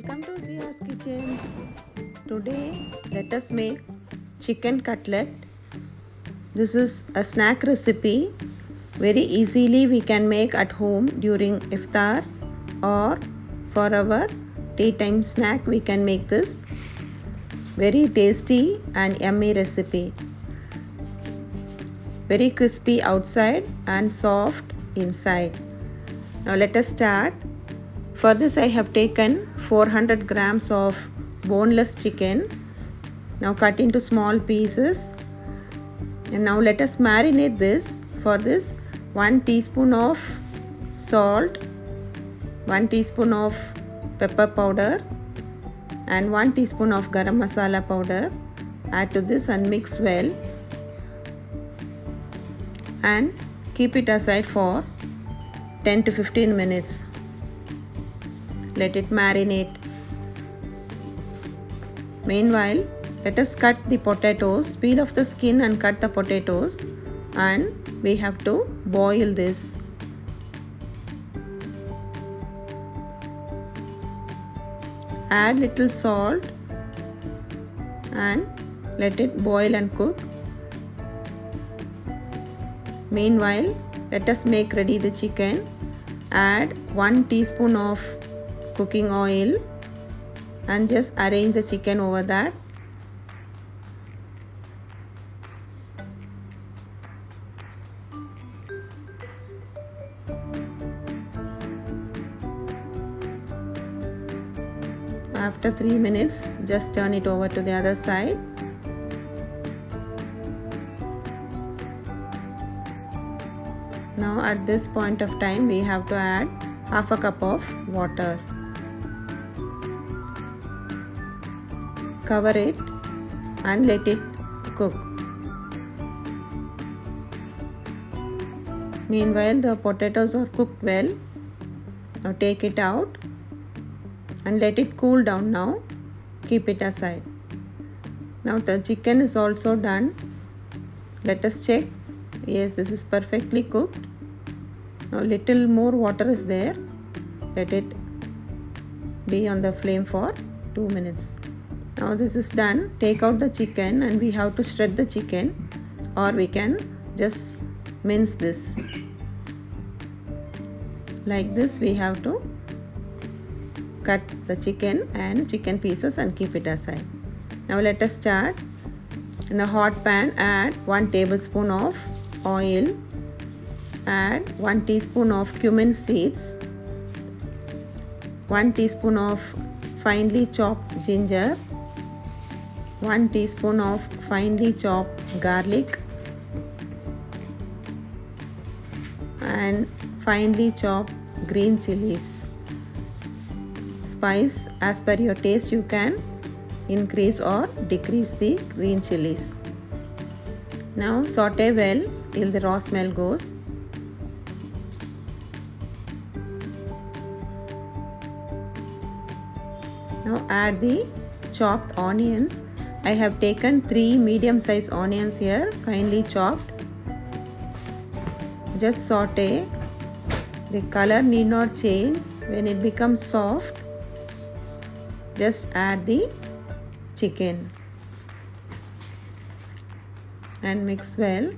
Welcome to Zia's Kitchens. Today let us make chicken cutlet. This is a snack recipe. Very easily we can make at home during iftar or for our tea time snack we can make this. Very tasty and yummy recipe. Very crispy outside and soft inside. Now let us start. For this I have taken 400 grams of boneless chicken. Now cut into small pieces. And now let us marinate this. For this 1 teaspoon of salt, 1 teaspoon of pepper powder and 1 teaspoon of garam masala powder. Add to this and mix well. And keep it aside for 10 to 15 minutes. Let it marinate. Meanwhile, let us cut the potatoes, peel off the skin and cut the potatoes, and we have to boil this. Add little salt and let it boil and cook. Meanwhile, let us make ready the chicken. Add 1 teaspoon of cooking oil and just arrange the chicken over that. After 3 minutes, just turn it over to the other side. Now at this point of time we have to add half a cup of water. Cover it and let it cook. Meanwhile the potatoes are cooked well. Now take it out and let it cool down now. Keep it aside. Now the chicken is also done. Let us check. Yes, this is perfectly cooked. Now little more water is there. Let it be on the flame for 2 minutes. Now this is done. Take out the chicken and we have to shred the chicken, or we can just mince this. Like this we have to cut the chicken and chicken pieces and keep it aside. Now let us start. In a hot pan add 1 tablespoon of oil. Add 1 teaspoon of cumin seeds, 1 teaspoon of finely chopped ginger, 1 teaspoon of finely chopped garlic and finely chopped green chilies. Spice as per your taste, you can increase or decrease the green chilies. Now saute well till the raw smell goes. Now add the chopped onions. I have taken 3 medium sized onions here, finely chopped. Just saute. The color need not change. When it becomes soft, just add the chicken and mix well.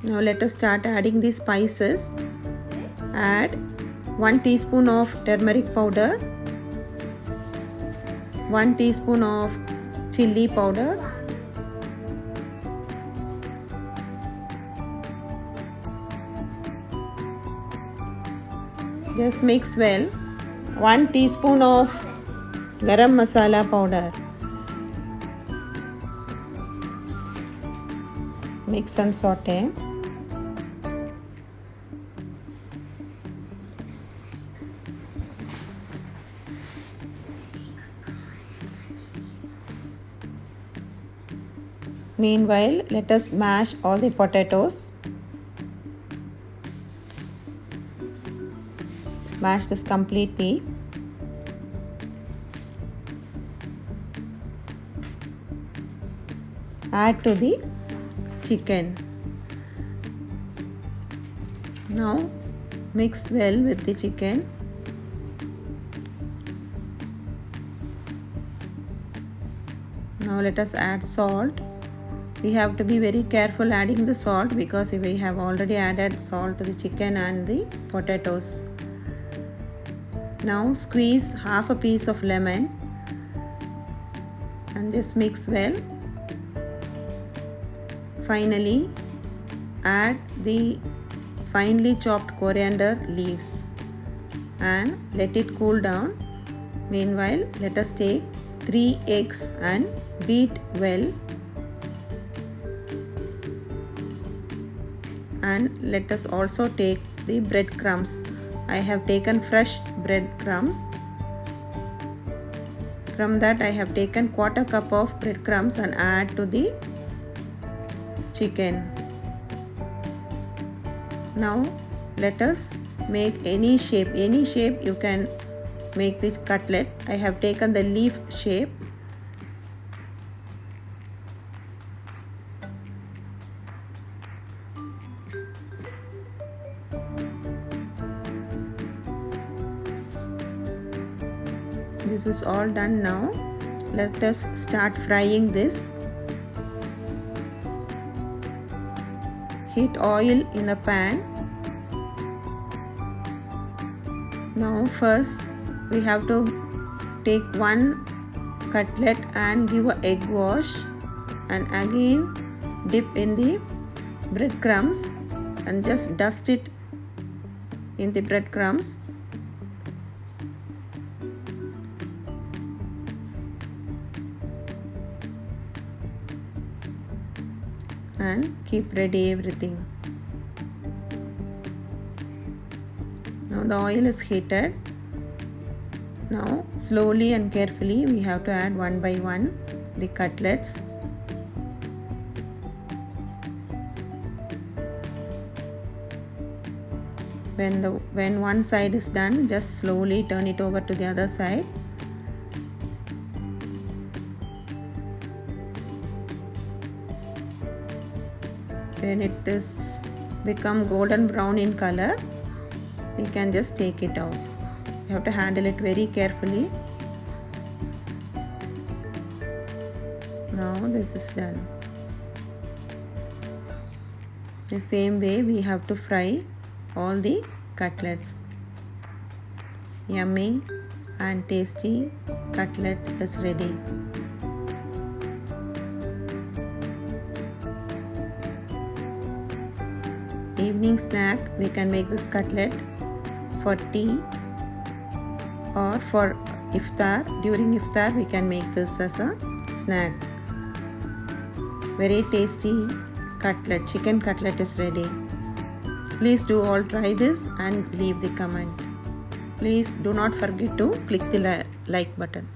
Now let us start adding the spices. Add 1 teaspoon of turmeric powder, 1 teaspoon of chili powder, just mix well. 1 teaspoon of garam masala powder. Mix and saute. Meanwhile, let us mash all the potatoes. Mash this completely. Add to the chicken. Now mix well with the chicken. Now let us add salt. We have to be very careful adding the salt because we have already added salt to the chicken and the potatoes. Now squeeze half a piece of lemon and just mix well. Finally, add the finely chopped coriander leaves and let it cool down. Meanwhile, let us take 3 eggs and beat well. And let us also take the breadcrumbs. I have taken fresh breadcrumbs. From that I have taken 1/4 cup of breadcrumbs and add to the chicken. Now let us make any shape you can make this cutlet. I have taken the leaf shape. This is all done now. Let us start frying this. Heat oil in a pan. Now first we have to take one cutlet and give an egg wash and again dip in the breadcrumbs and just dust it in the breadcrumbs. And keep ready everything. Now the oil is heated. Now slowly and carefully we have to add one by one the cutlets. When one side is done, just slowly turn it over to the other side. When it is become golden brown in color, we can just take it out. You have to handle it very carefully. Now this is done. The same way we have to fry all the cutlets. Yummy and tasty cutlet is ready. Evening snack, we can make this cutlet for tea or for iftar. During iftar we can make this as a snack. Very tasty cutlet, chicken cutlet is ready. Please do all try this and leave the comment. Please do not forget to click the like button.